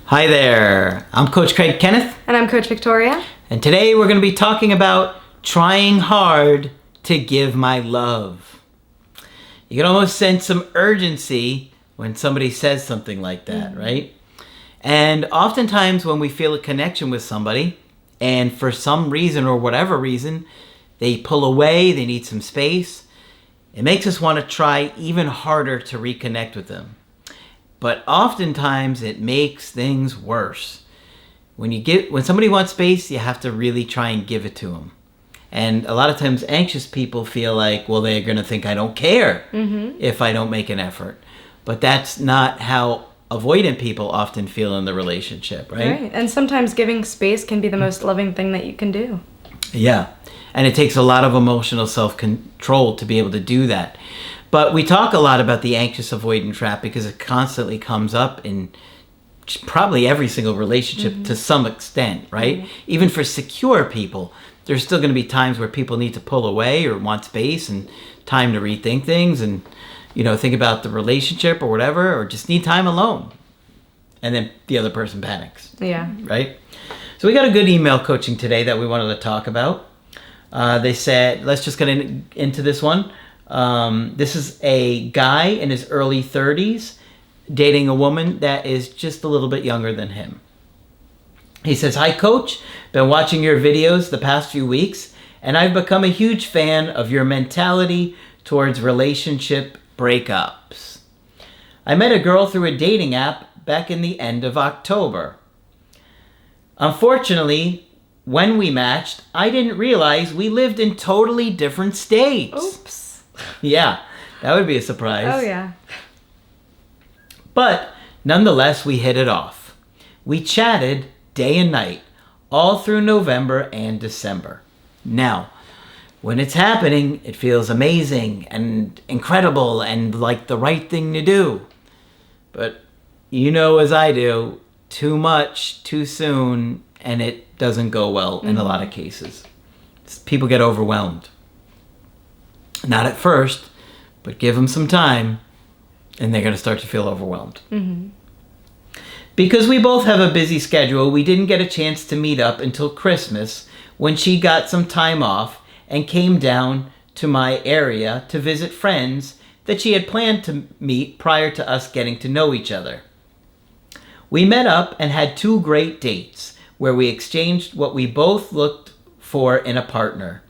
Hi there, I'm Coach Kenneth. And I'm Coach Victoria. And today we're going to be talking about trying hard to give my love. You can almost sense some urgency when somebody says something like that, right? And oftentimes when we feel a connection with somebody, and for some reason or whatever reason, they pull away, they need some space, it makes us want to try even harder to reconnect with them. But oftentimes it makes things worse. When somebody wants space, you have to really try and give it to them. And a lot of times anxious people feel like, well, they're going to think I don't care if I don't make an effort. But that's not how avoidant people often feel in the relationship, right? Right. And sometimes giving space can be the most loving thing that you can do. Yeah. And it takes a lot of emotional self-control to be able to do that. But we talk a lot about the anxious avoidant trap because it constantly comes up in probably every single relationship to some extent, right? Even for secure people, there's still going to be times where people need to pull away or want space and time to rethink things and, think about the relationship or whatever, or just need time alone. And then the other person panics. Yeah. Right? So we got a good email coaching today that we wanted to talk about. They said, let's just get into this one. This is a guy in his early 30s dating a woman that is just a little bit younger than him. He says, "Hi, Coach. Been watching your videos the past few weeks, and I've become a huge fan of your mentality towards relationship breakups. I met a girl through a dating app back in the end of October. Unfortunately, when we matched, I didn't realize we lived in totally different states." Oops. Yeah, that would be a surprise. Oh, yeah. But nonetheless, we hit it off. We chatted day and night, all through November and December. Now, when it's happening, it feels amazing and incredible and like the right thing to do. But you know as I do, too much, too soon, and it doesn't go well in a lot of cases. People get overwhelmed. Not at first, but give them some time, and they're going to start to feel overwhelmed. Because we both have a busy schedule, we didn't get a chance to meet up until Christmas, when she got some time off and came down to my area to visit friends that she had planned to meet prior to us getting to know each other. We met up and had 2 great dates, where we exchanged what we both looked for in a partner.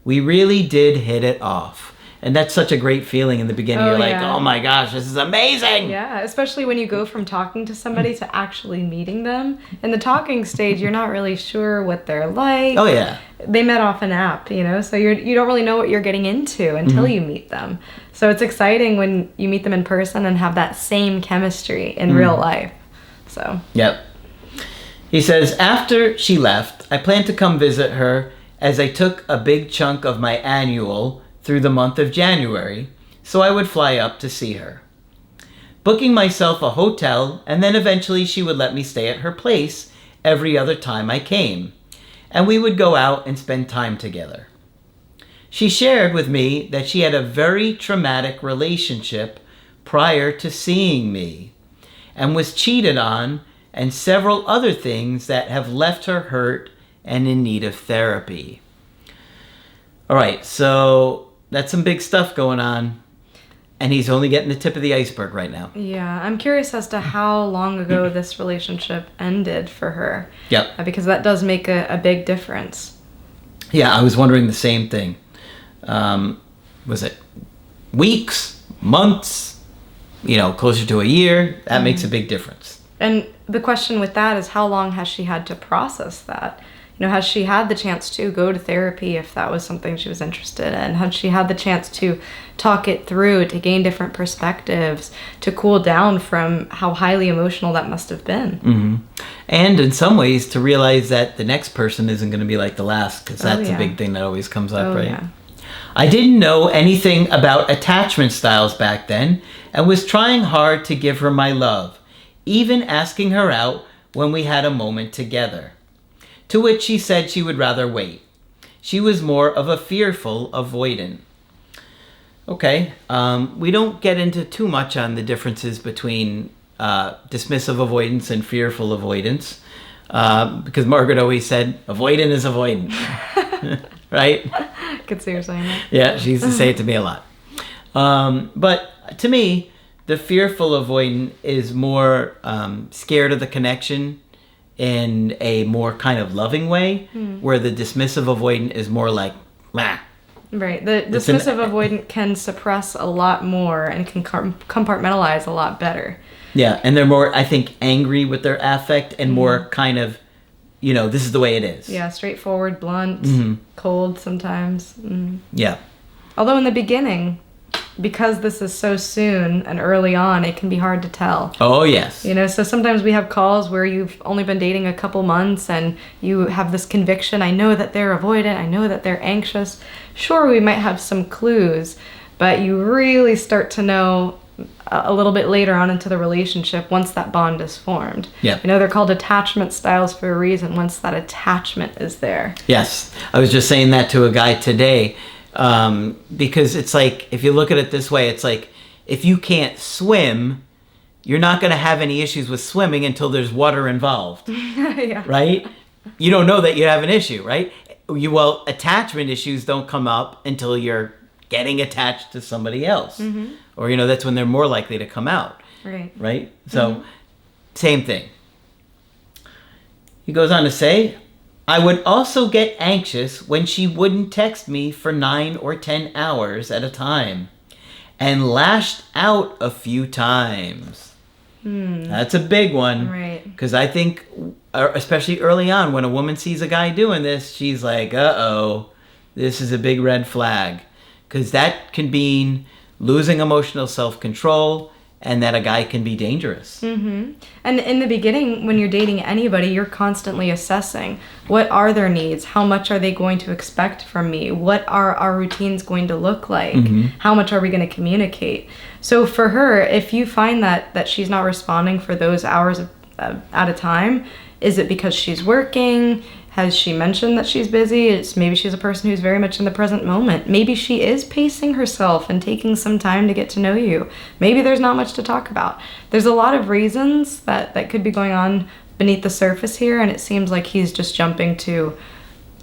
We really did hit it off. And that's such a great feeling in the beginning. You're like, oh my gosh, this is amazing. Yeah, especially when you go from talking to somebody to actually meeting them. In the talking stage, you're not really sure what they're like. Oh, yeah. They met off an app, so you don't really know what you're getting into until you meet them. So it's exciting when you meet them in person and have that same chemistry in real life. So. Yep. He says, after she left, I planned to come visit her as I took a big chunk of my annual through the month of January, so I would fly up to see her. Booking myself a hotel, and then eventually she would let me stay at her place every other time I came, and we would go out and spend time together. She shared with me that she had a very traumatic relationship prior to seeing me, and was cheated on, and several other things that have left her hurt and in need of therapy. All right, so that's some big stuff going on, and he's only getting the tip of the iceberg right now. Yeah, I'm curious as to how long ago this relationship ended for her. Yep. Because that does make a big difference. Yeah, I was wondering the same thing. Was it weeks, months, closer to a year? That makes a big difference. And the question with that is, how long has she had to process that? Has she had the chance to go to therapy if that was something she was interested in? Has she had the chance to talk it through, to gain different perspectives, to cool down from how highly emotional that must have been? And in some ways to realize that the next person isn't going to be like the last, because that's a big thing that always comes up, right? Yeah. I didn't know anything about attachment styles back then and was trying hard to give her my love, even asking her out when we had a moment together. To which she said she would rather wait. She was more of a fearful avoidant. Okay, we don't get into too much on the differences between dismissive avoidance and fearful avoidance. Because Margaret always said, avoidant is avoidant. Right? I could see her saying that. Yeah, she used to say it to me a lot. But to me, the fearful avoidant is more scared of the connection in a more kind of loving way, where the dismissive avoidant is more like, meh. Right. The dismissive avoidant can suppress a lot more and can compartmentalize a lot better. Yeah, and they're more, I think, angry with their affect and more kind of, this is the way it is. Yeah, straightforward, blunt, cold sometimes. Yeah. Although in the beginning, because this is so soon and early on, it can be hard to tell. Oh, yes. So sometimes we have calls where you've only been dating a couple months and you have this conviction, I know that they're avoidant, I know that they're anxious. Sure, we might have some clues, but you really start to know a little bit later on into the relationship once that bond is formed. Yeah. They're called attachment styles for a reason, once that attachment is there. Yes. I was just saying that to a guy today, because it's like, if you look at it this way, it's like, if you can't swim, you're not going to have any issues with swimming until there's water involved. Yeah. Right? You don't know that you have an issue, right? Well, attachment issues don't come up until you're getting attached to somebody else. Or, that's when they're more likely to come out. Right. Right? So, same thing. He goes on to say, I would also get anxious when she wouldn't text me for 9 or 10 hours at a time and lashed out a few times. That's a big one. Right. Because I think, especially early on, when a woman sees a guy doing this, she's like, uh-oh, this is a big red flag. Because that can mean losing emotional self-control and that a guy can be dangerous. And in the beginning, when you're dating anybody, you're constantly assessing, what are their needs? How much are they going to expect from me? What are our routines going to look like? How much are we going to communicate? So for her, if you find that she's not responding for those hours at a time, is it because she's working? Has she mentioned that she's busy? Maybe she's a person who's very much in the present moment. Maybe she is pacing herself and taking some time to get to know you. Maybe there's not much to talk about. There's a lot of reasons that could be going on beneath the surface here, and it seems like he's just jumping to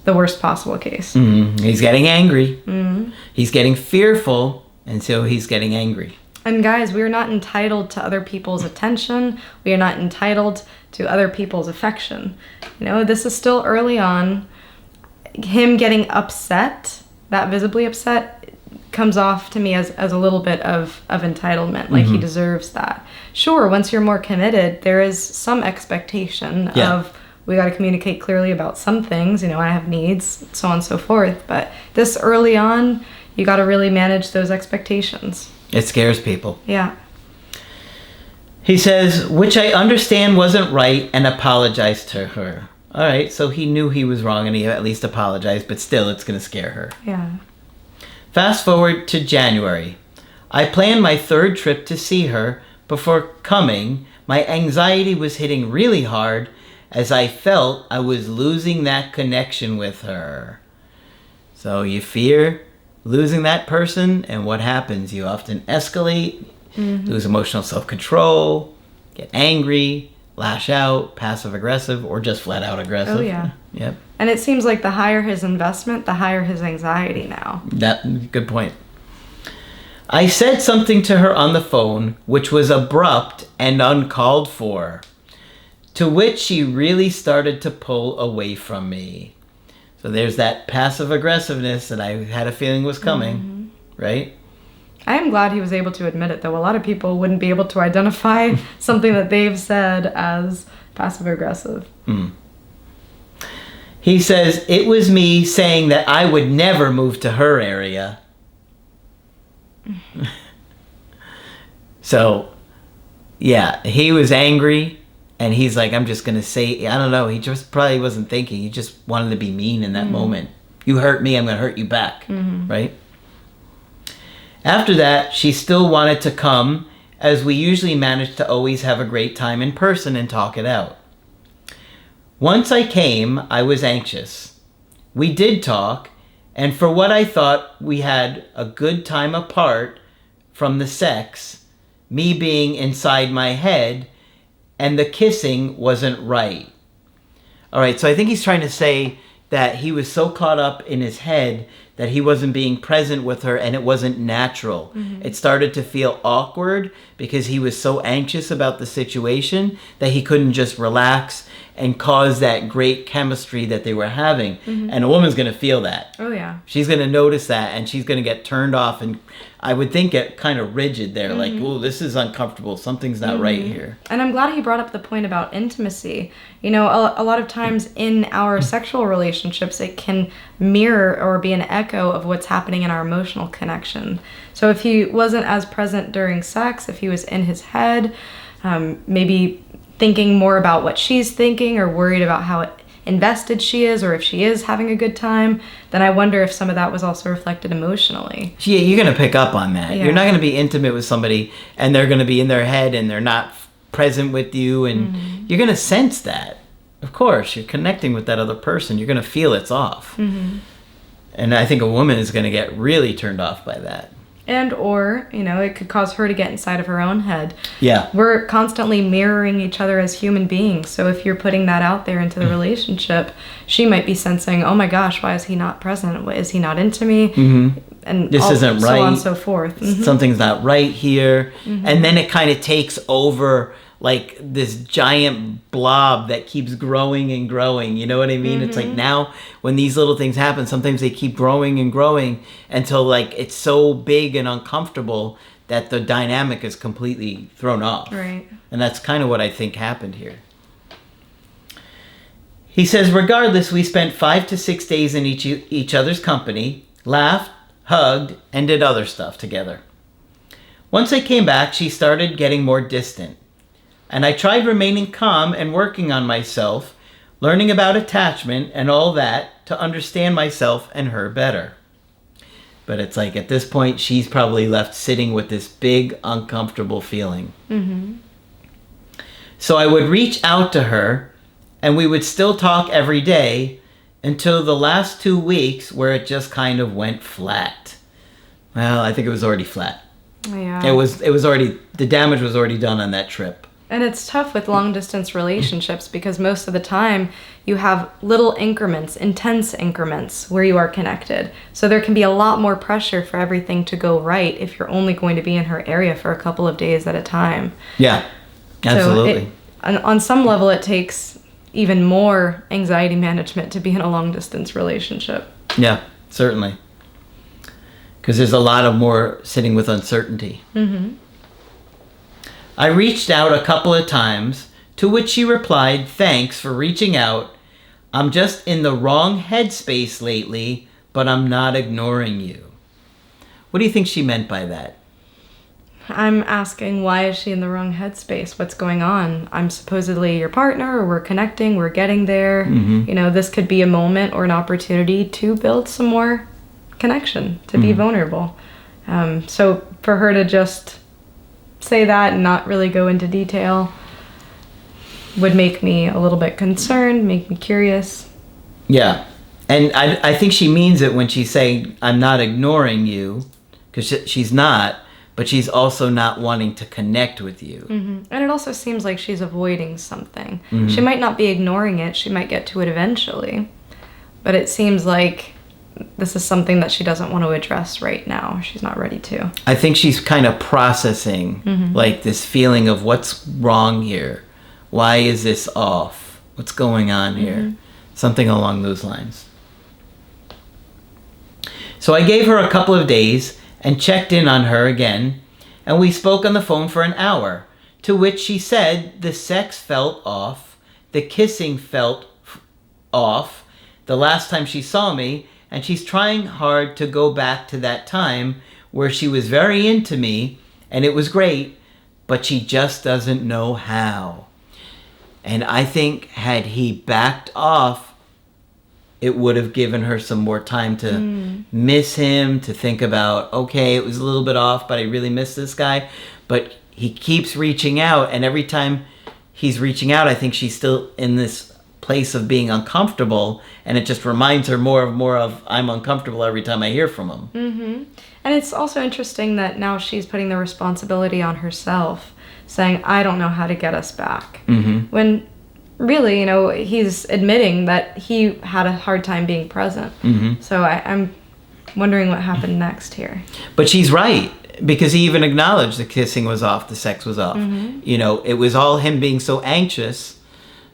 the worst possible case. He's getting angry. He's getting fearful, and so he's getting angry. And guys, we are not entitled to other people's attention. We are not entitled to other people's affection. This is still early on. Him getting upset, that visibly upset, comes off to me as a little bit of entitlement, like he deserves that. Sure, once you're more committed, there is some expectation of, we got to communicate clearly about some things, I have needs, so on and so forth. But this early on, you got to really manage those expectations. It scares people. Yeah. He says, which I understand wasn't right, and apologized to her. All right, so he knew he was wrong and he at least apologized, but still it's going to scare her. Yeah. Fast forward to January. I planned my 3rd trip to see her. Before coming, my anxiety was hitting really hard as I felt I was losing that connection with her. So you fear losing that person, and what happens? You often escalate, lose emotional self-control, get angry, lash out, passive-aggressive, or just flat-out aggressive. Oh, yeah. Yep. And it seems like the higher his investment, the higher his anxiety now. Good point. I said something to her on the phone, which was abrupt and uncalled for, to which she really started to pull away from me. So there's that passive-aggressiveness that I had a feeling was coming, right? I am glad he was able to admit it, though. A lot of people wouldn't be able to identify something that they've said as passive-aggressive. He says, it was me saying that I would never move to her area. So, yeah, he was angry. And he's like, I'm just going to say, I don't know. He just probably wasn't thinking. He just wanted to be mean in that moment. You hurt me, I'm going to hurt you back. Right? After that, she still wanted to come, as we usually managed to always have a great time in person and talk it out. Once I came, I was anxious. We did talk, and for what I thought we had a good time apart from the sex, me being inside my head, and the kissing wasn't right. All right, so I think he's trying to say that he was so caught up in his head that he wasn't being present with her, and it wasn't natural. It started to feel awkward because he was so anxious about the situation that he couldn't just relax and cause that great chemistry that they were having. And a woman's going to feel that. Oh, yeah. She's going to notice that, and she's going to get turned off, and I would think get kind of rigid there, like, oh, this is uncomfortable. Something's not right here. And I'm glad he brought up the point about intimacy. You know, a lot of times in our sexual relationships, it can mirror or be an echo of what's happening in our emotional connection. So if he wasn't as present during sex, if he was in his head, maybe thinking more about what she's thinking or worried about how invested she is or if she is having a good time, then I wonder if some of that was also reflected emotionally. Yeah, you're going to pick up on that. Yeah. You're not going to be intimate with somebody and they're going to be in their head and they're not present with you, and you're going to sense that. Of course, you're connecting with that other person. You're going to feel it's off. And I think a woman is going to get really turned off by that. And or, you know, it could cause her to get inside of her own head. Yeah. We're constantly mirroring each other as human beings. So if you're putting that out there into the relationship, she might be sensing, oh my gosh, why is he not present? Is he not into me? And this isn't right. So on and so forth. Something's not right here. And then it kind of takes over like this giant blob that keeps growing and growing. You know what I mean? It's like now when these little things happen, sometimes they keep growing and growing until like it's so big and uncomfortable that the dynamic is completely thrown off. Right. And that's kind of what I think happened here. He says, regardless, we spent 5 to 6 days in each other's company, laughed, hugged, and did other stuff together. Once I came back, she started getting more distant. And I tried remaining calm and working on myself, learning about attachment and all that to understand myself and her better. But it's like at this point, she's probably left sitting with this big, uncomfortable feeling. So I would reach out to her and we would still talk every day until the last 2 weeks where it just kind of went flat. Well, I think it was already flat. Yeah. It was already, the damage was already done on that trip. And it's tough with long distance relationships because most of the time you have little increments, intense increments where you are connected. So there can be a lot more pressure for everything to go right if you're only going to be in her area for a couple of days at a time. Yeah, absolutely. So on some level, it takes even more anxiety management to be in a long distance relationship. Yeah, certainly. Because there's a lot of more sitting with uncertainty. I reached out a couple of times, to which she replied, thanks for reaching out. I'm just in the wrong headspace lately, but I'm not ignoring you. What do you think she meant by that? I'm asking, why is she in the wrong headspace? What's going on? I'm supposedly your partner, or we're connecting, we're getting there. You know, this could be a moment or an opportunity to build some more connection, to be vulnerable. So for her to just say that and not really go into detail would make me a little bit concerned, make me curious. Yeah. And I think she means it when she's saying, I'm not ignoring you, because she's not, but she's also not wanting to connect with you. And it also seems like she's avoiding something. She might not be ignoring it, she might get to it eventually, but it seems like this is something that she doesn't want to address right now. She's not ready to. I think she's kind of processing like this feeling of what's wrong here. Why is this off? What's going on here? Something along those lines. So I gave her a couple of days and checked in on her again, and we spoke on the phone for an hour, to which she said the sex felt off, the kissing felt off the last time she saw me, and she's trying hard to go back to that time where she was very into me and it was great, but she just doesn't know how. And I think had he backed off, it would have given her some more time to miss him, to think about, okay, it was a little bit off, but I really miss this guy. But he keeps reaching out, and every time he's reaching out, I think she's still in this place of being uncomfortable, and it just reminds her more of I'm uncomfortable every time I hear from him. And it's also interesting that now she's putting the responsibility on herself, saying, I don't know how to get us back. When really, he's admitting that he had a hard time being present. So I'm wondering what happened next here. But she's right, because he even acknowledged the kissing was off, the sex was off. It was all him being so anxious.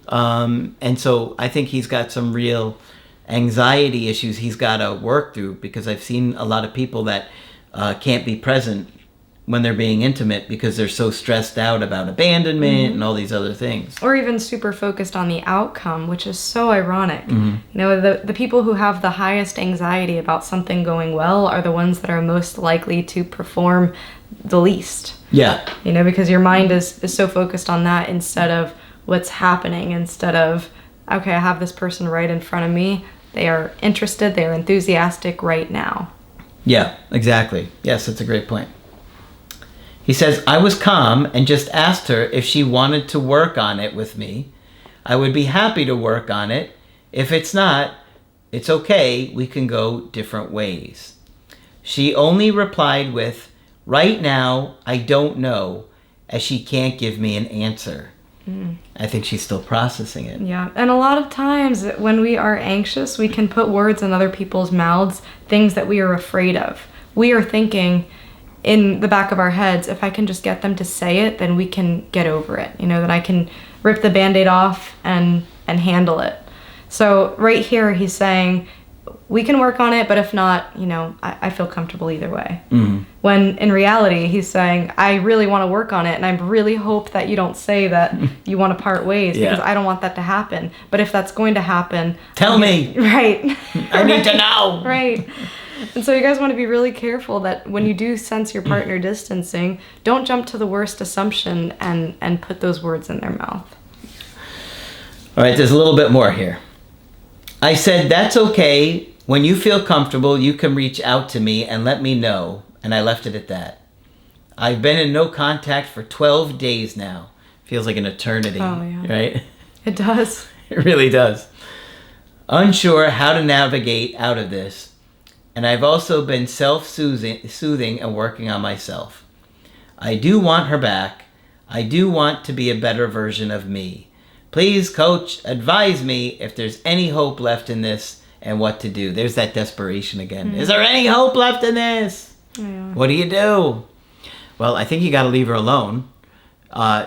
And so I think he's got some real anxiety issues he's got to work through, because I've seen a lot of people that can't be present when they're being intimate because they're so stressed out about abandonment and all these other things. Or even super focused on the outcome, which is so ironic. The people who have the highest anxiety about something going well are the ones that are most likely to perform the least. Yeah. Because your mind is so focused on that instead of what's happening, instead of, okay, I have this person right in front of me. They are interested, they are enthusiastic right now. Yeah, exactly. Yes, that's a great point. He says, I was calm and just asked her if she wanted to work on it with me. I would be happy to work on it. If it's not, it's okay. We can go different ways. She only replied with, right now, I don't know, as she can't give me an answer. I think she's still processing it. Yeah, and a lot of times when we are anxious, we can put words in other people's mouths, things that we are afraid of. We are thinking in the back of our heads, if I can just get them to say it, then we can get over it. That I can rip the Band-Aid off and handle it. So right here, he's saying, we can work on it, but if not, I feel comfortable either way. When in reality, he's saying, I really want to work on it, and I really hope that you don't say that you want to part ways, because I don't want that to happen. But if that's going to happen... Tell me! Right. I need to know! Right. And so you guys want to be really careful that when you do sense your partner distancing, don't jump to the worst assumption and put those words in their mouth. All right, there's a little bit more here. I said, that's okay. When you feel comfortable, you can reach out to me and let me know. And I left it at that. I've been in no contact for 12 days now. Feels like an eternity, right? It does. It really does. Unsure how to navigate out of this. And I've also been self-soothing and working on myself. I do want her back. I do want to be a better version of me. Please, coach, advise me if there's any hope left in this and what to do. There's that desperation again. Is there any hope left in this? Yeah. What do you do? Well, I think you got to leave her alone.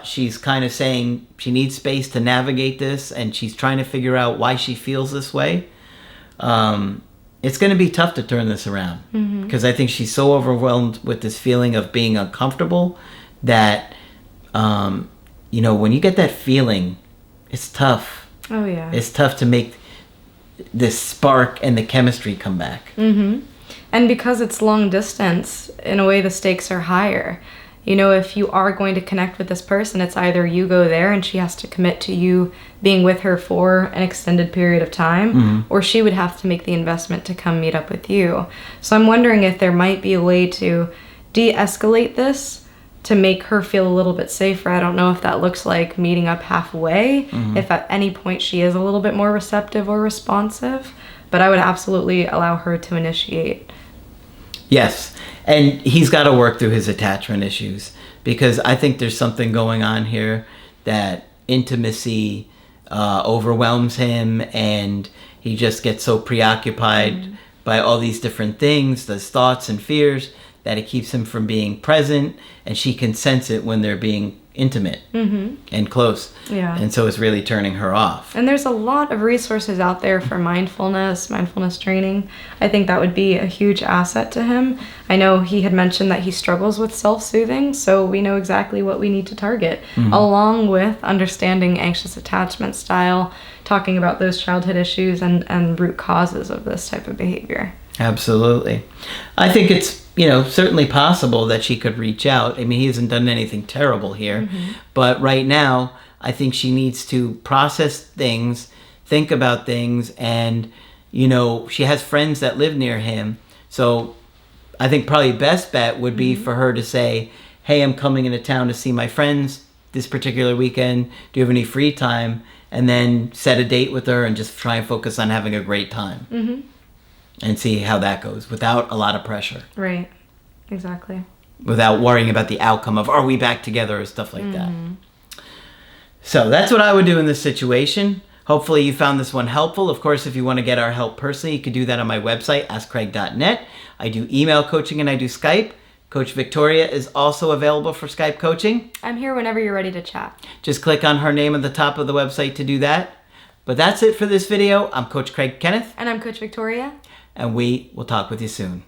She's kind of saying she needs space to navigate this, and she's trying to figure out why she feels this way. It's going to be tough to turn this around, because I think she's so overwhelmed with this feeling of being uncomfortable that, when you get that feeling, it's tough. Oh, yeah. It's tough to make this spark and the chemistry come back. And because it's long distance, in a way, the stakes are higher. If you are going to connect with this person, it's either you go there and she has to commit to you being with her for an extended period of time, or she would have to make the investment to come meet up with you. So I'm wondering if there might be a way to de-escalate this to make her feel a little bit safer. I don't know if that looks like meeting up halfway, if at any point she is a little bit more receptive or responsive, but I would absolutely allow her to initiate. Yes, and he's got to work through his attachment issues, because I think there's something going on here that intimacy overwhelms him, and he just gets so preoccupied by all these different things, those thoughts and fears, that it keeps him from being present, and she can sense it when they're being intimate and close. Yeah. And so it's really turning her off. And there's a lot of resources out there for mindfulness training. I think that would be a huge asset to him. I know he had mentioned that he struggles with self-soothing, so we know exactly what we need to target, along with understanding anxious attachment style, talking about those childhood issues and root causes of this type of behavior. Absolutely. I think it's, certainly possible that she could reach out. I mean, he hasn't done anything terrible here. But right now, I think she needs to process things, think about things, and, she has friends that live near him. So I think probably best bet would be for her to say, hey, I'm coming into town to see my friends this particular weekend. Do you have any free time? And then set a date with her and just try and focus on having a great time. And see how that goes without a lot of pressure. Right. Exactly. Without worrying about the outcome of, are we back together or stuff like that. So that's what I would do in this situation. Hopefully you found this one helpful. Of course, if you want to get our help personally, you can do that on my website, askcraig.net. I do email coaching and I do Skype. Coach Victoria is also available for Skype coaching. I'm here whenever you're ready to chat. Just click on her name at the top of the website to do that. But that's it for this video. I'm Coach Craig Kenneth. And I'm Coach Victoria. And we will talk with you soon.